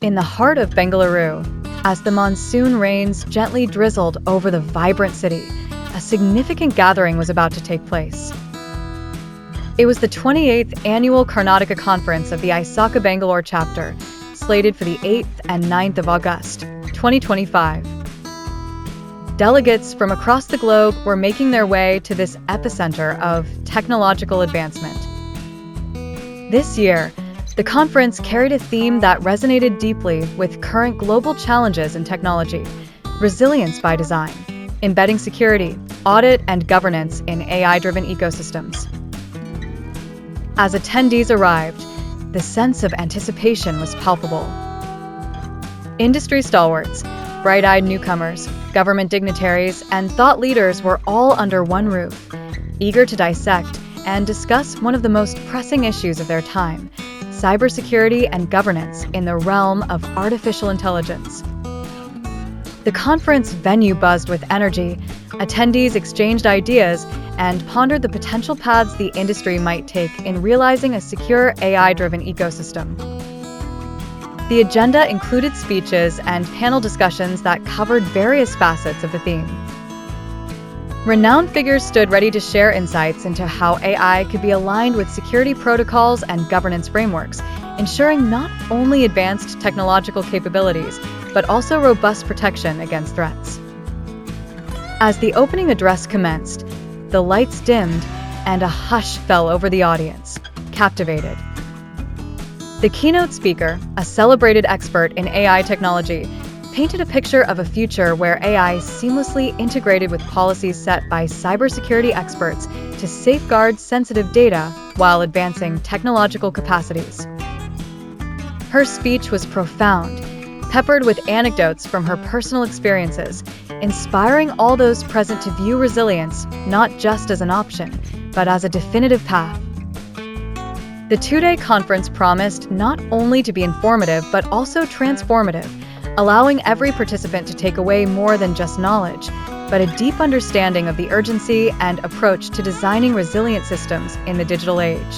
in the heart of Bengaluru, as the monsoon rains gently drizzled over the vibrant city, a significant gathering was about to take place. It was the 28th Annual Karnataka Conference of the ISACA Bangalore Chapter, slated for the 8th and 9th of August, 2025. Delegates from across the globe were making their way to this epicenter of technological advancement. This year, the conference carried a theme that resonated deeply with current global challenges in technology: resilience by design, embedding security, audit and governance in AI-driven ecosystems. As attendees arrived, the sense of anticipation was palpable. Industry stalwarts, bright-eyed newcomers, government dignitaries, and thought leaders were all under one roof, eager to dissect and discuss one of the most pressing issues of their time: cybersecurity and governance in the realm of artificial intelligence. The conference venue buzzed with energy, attendees exchanged ideas, and pondered the potential paths the industry might take in realizing a secure AI-driven ecosystem. The agenda included speeches and panel discussions that covered various facets of the theme. Renowned figures stood ready to share insights into how AI could be aligned with security protocols and governance frameworks, ensuring not only advanced technological capabilities, but also robust protection against threats. As the opening address commenced, the lights dimmed and a hush fell over the audience, captivated. The keynote speaker, a celebrated expert in AI technology, painted a picture of a future where AI seamlessly integrated with policies set by cybersecurity experts to safeguard sensitive data while advancing technological capacities. Her speech was profound, peppered with anecdotes from her personal experiences, inspiring all those present to view resilience not just as an option, but as a definitive path. The two-day conference promised not only to be informative, but also transformative, allowing every participant to take away more than just knowledge, but a deep understanding of the urgency and approach to designing resilient systems in the digital age.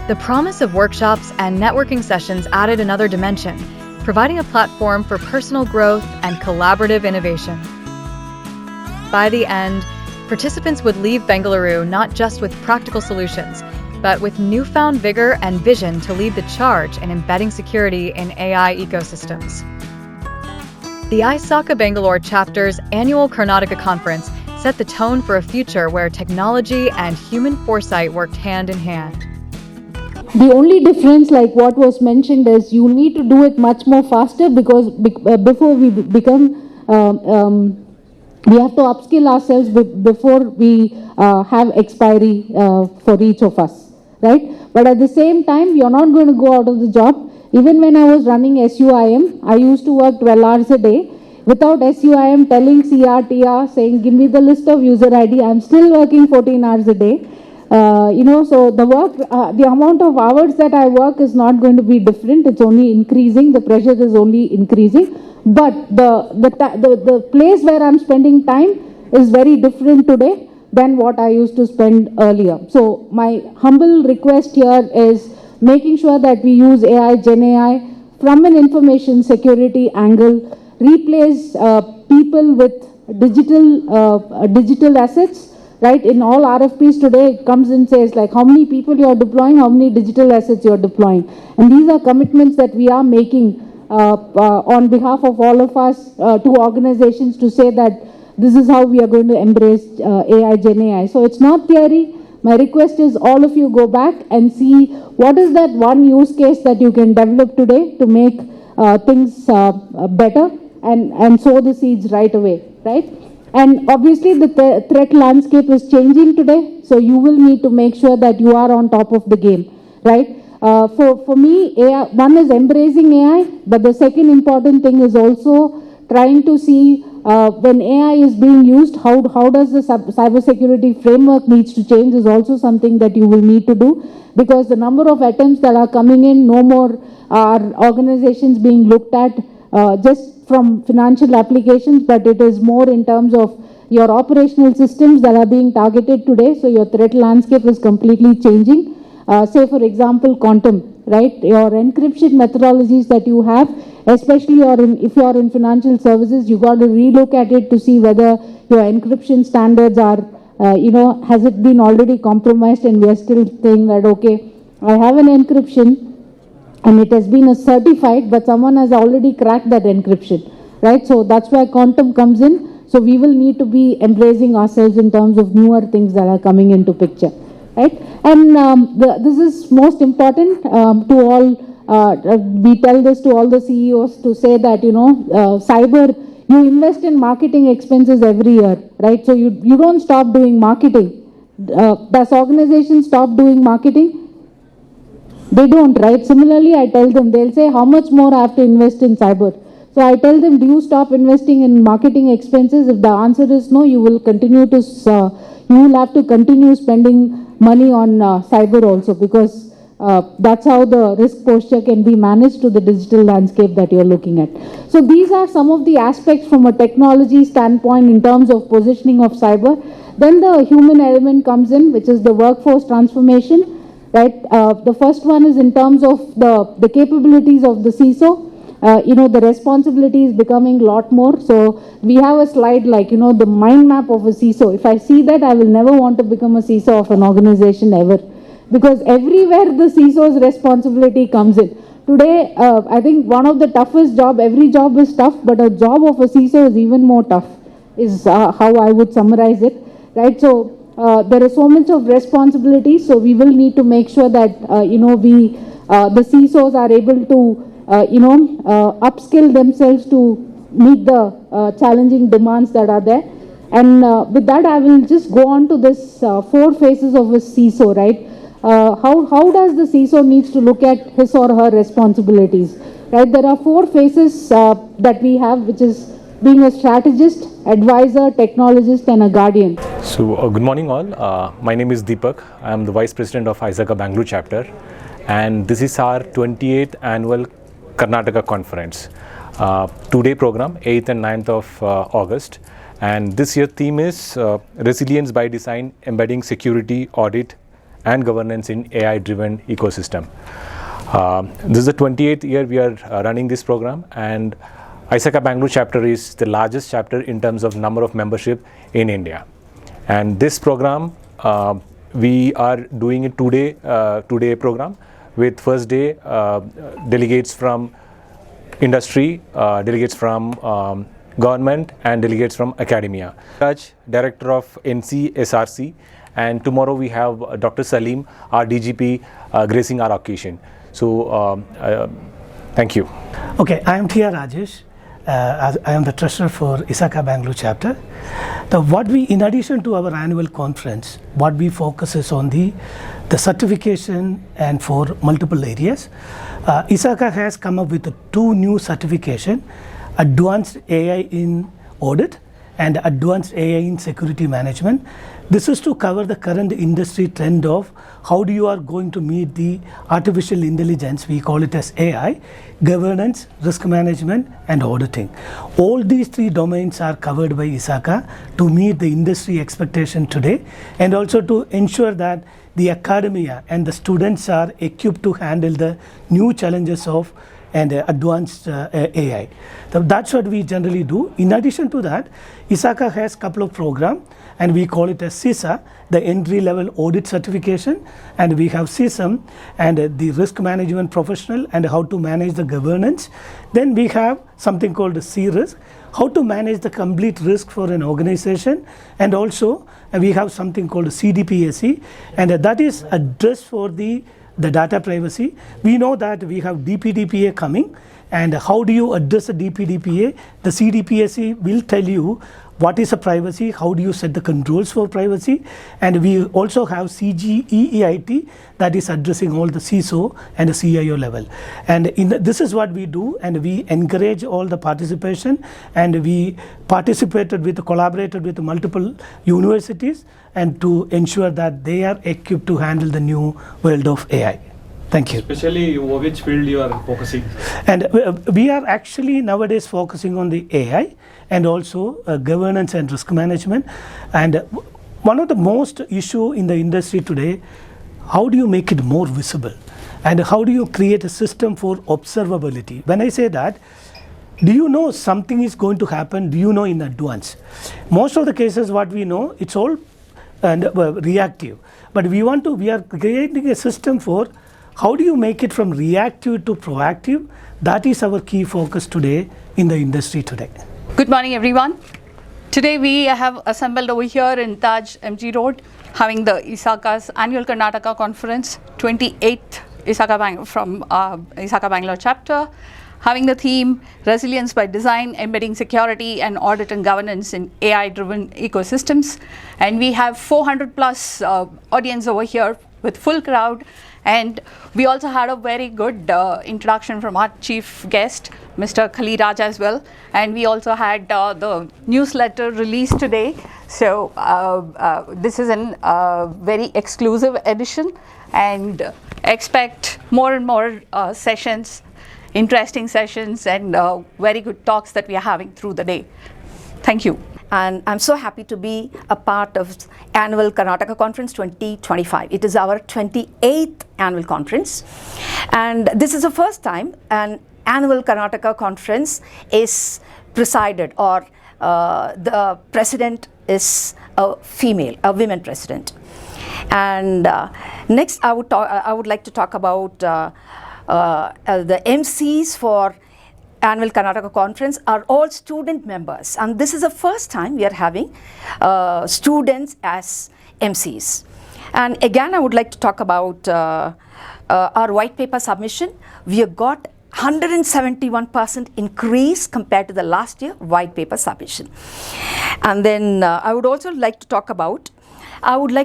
The promise of workshops and networking sessions added another dimension, providing a platform for personal growth and collaborative innovation. By the end, participants would leave Bengaluru not just with practical solutions, but with newfound vigor and vision to lead the charge in embedding security in AI ecosystems. The ISACA Bangalore Chapter's Annual Karnataka Conference set the tone for a future where technology and human foresight worked hand in hand. The only difference, like what was mentioned, is you need to do it much more faster, because before we become, we have to upskill ourselves before we have expiry for each of us, right? But at the same time, you're not going to go out of the job. Even when I was running SUIM, I used to work 12 hours a day. Without SUIM telling CRTR, saying, give me the list of user ID, I'm still working 14 hours a day. So the work, the amount of hours that I work is not going to be different. It's only increasing. The pressure is only increasing. But the place where I'm spending time is very different today than what I used to spend earlier. So my humble request here is making sure that we use AI, Gen AI, from an information security angle, replace people with digital assets. Right, in all RFPs today, it comes and says like how many people you are deploying, how many digital assets you are deploying. And these are commitments that we are making on behalf of all of us to organizations to say that this is how we are going to embrace AI, Gen AI. So it's not theory. My request is all of you go back and see what is that one use case that you can develop today to make things better and sow the seeds right away, right? And obviously the threat landscape is changing today, so you will need to make sure that you are on top of the game, right? For me, AI, one is embracing AI, but the second important thing is also trying to see when AI is being used, how does the cybersecurity framework needs to change is also something that you will need to do, because the number of attempts that are coming in, no more are organizations being looked at just from financial applications, but it is more in terms of your operational systems that are being targeted today. So your threat landscape is completely changing. say for example quantum, right? Your encryption methodologies that you have, especially if you are in financial services, you got to relook at it to see whether your encryption standards are, has it been already compromised, and we are still saying that, okay, I have an encryption and it has been certified, but someone has already cracked that encryption, right? So that's where quantum comes in. So we will need to be embracing ourselves in terms of newer things that are coming into picture, right? And this is most important to all. We tell this to all the CEOs to say that, cyber, you invest in marketing expenses every year, right? So you don't stop doing marketing. Does organizations stop doing marketing? They don't, right? Similarly, I tell them, they'll say, how much more I have to invest in cyber? So I tell them, do you stop investing in marketing expenses? If the answer is no, you will continue to, you will have to continue spending money on cyber also, because that's how the risk posture can be managed to the digital landscape that you're looking at. So these are some of the aspects from a technology standpoint in terms of positioning of cyber. Then the human element comes in, which is the workforce transformation. Right, the first one is in terms of the capabilities of the CISO. The responsibility is becoming a lot more. So we have a slide like, the mind map of a CISO. If I see that, I will never want to become a CISO of an organization ever, because everywhere the CISO's responsibility comes in. Today, I think one of the toughest job, every job is tough, but a job of a CISO is even more tough, is how I would summarize it, right? So there is so much of responsibility, so we will need to make sure that the CISOs are able to upskill themselves to meet the challenging demands that are there. And with that, I will just go on to this 4 phases of a CISO, right? How does the CISO needs to look at his or her responsibilities, right? There are 4 phases that we have, which is being a strategist, advisor, technologist, and a guardian. So good morning all. My name is Deepak. I am the Vice President of ISACA Bangalore Chapter, and this is our 28th Annual Karnataka Conference. 2-day program, 8th and 9th of August. And this year theme is Resilience by Design, Embedding Security, Audit and Governance in AI-driven ecosystem. This is the 28th year we are running this program, and ISACA Bangalore Chapter is the largest chapter in terms of number of membership in India. And this program, we are doing a two-day program with first day delegates from industry, delegates from government, and delegates from academia. Raj, Director of NCSRC, and tomorrow we have Dr. Salim, our DGP, gracing our occasion. So, thank you. Okay, I am T.R. Rajesh. I am the treasurer for ISACA Bangalore Chapter. In addition to our annual conference, what we focus is on the certification and for multiple areas. ISACA has come up with 2 new certification, Advanced AI in Audit and Advanced AI in Security Management. This is to cover the current industry trend of how you are going to meet the artificial intelligence, we call it as AI, governance, risk management and auditing. All these 3 domains are covered by ISACA to meet the industry expectation today, and also to ensure that the academia and the students are equipped to handle the new challenges of and advanced AI. So that's what we generally do. In addition to that, ISACA has a couple of programs, and we call it as CISA, the entry-level audit certification, and we have CISM and the risk management professional and how to manage the governance. Then we have something called the C-risk, how to manage the complete risk for an organization, and also we have something called CDPAC, and that is addressed for the data privacy. We know that we have DPDPA coming, and how do you address the DPDPA? The CDPAC will tell you what is a privacy, how do you set the controls for privacy, and we also have CGEEIT that is addressing all the CISO and the CIO level. And this is what we do, and we encourage all the participation, and we collaborated with multiple universities, and to ensure that they are equipped to handle the new world of AI. Thank you. Especially which field you are focusing? And we are actually nowadays focusing on the AI and also governance and risk management. And one of the most issue in the industry today, how do you make it more visible? And how do you create a system for observability? When I say that, do you know something is going to happen? Do you know in advance? Most of the cases what we know, it's all reactive. But we are creating a system for how do you make it from reactive to proactive? That is our key focus today in the industry today. Good morning, everyone. Today we have assembled over here in Taj MG Road, having the ISACA's Annual Karnataka Conference, 28th ISACA Bangalore Chapter, having the theme Resilience by Design, Embedding Security and Audit and Governance in AI-driven ecosystems. And we have 400 plus audience over here with full crowd. And we also had a very good introduction from our chief guest, Mr. Khaliraj as well. And we also had the newsletter released today. So this is a very exclusive edition, and expect more and more sessions, interesting sessions, and very good talks that we are having through the day. Thank you. And I'm so happy to be a part of Annual Karnataka Conference 2025. It is our 28th annual conference. And this is the first time an Annual Karnataka Conference is presided, or the president is a female, a women president. And next I would like to talk about the MCs for Annual Karnataka Conference are all student members, and this is the first time we are having students as MCs. And again, I would like to talk about our white paper submission. We have got 171% increase compared to the last year white paper submission. And then I would like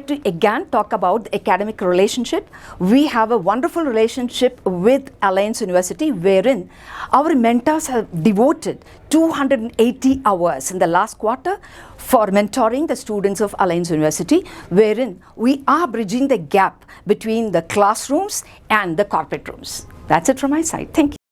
to again talk about the academic relationship. We have a wonderful relationship with Alliance University, wherein our mentors have devoted 280 hours in the last quarter for mentoring the students of Alliance University, wherein we are bridging the gap between the classrooms and the corporate rooms. That's it from my side. Thank you.